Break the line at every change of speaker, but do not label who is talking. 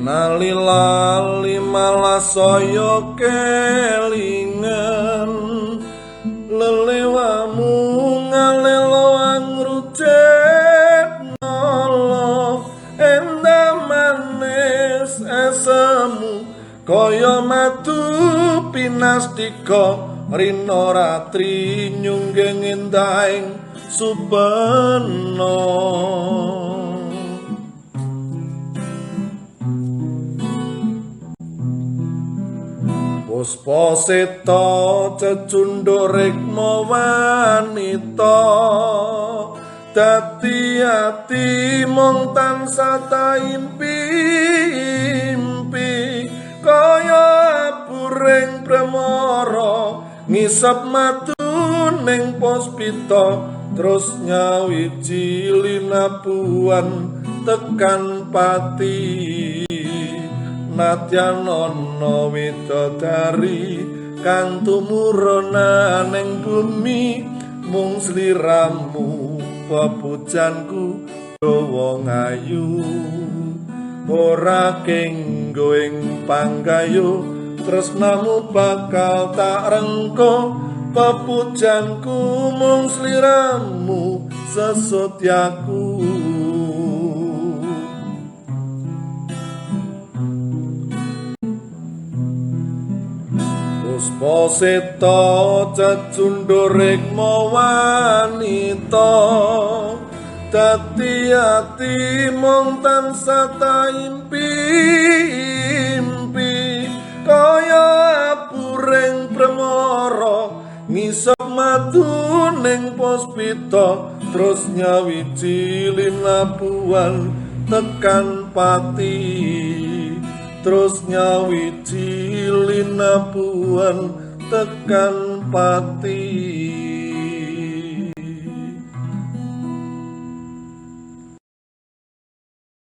nalilali malah saya kelingan lelewamu ngalelo angrucet nolo endah manis esemu kaya madu pinastika rina ratri nyungging endahing supena puspa seta cecunduk rikma wanita dadi ati mung tansah impi-impi kaya aburing premara ngisep madu ning puspita terus nyawiji linabuhan tekan pati nadyan ana widodari kang tumuruna ning bumi mung sliramu pepujanku dawa ngayu ora kenggo ing panggayo tresnamu bakal tak rengko pepujanku mung sliramu sesotyaku puspa seta cecunduk rikma wanita dadi ati mung tansah impi-impi kaya aburing premara ngisep madu ning puspita terus nyawiji linabuhan tekan pati terus nyawiji linabuhan tekan pati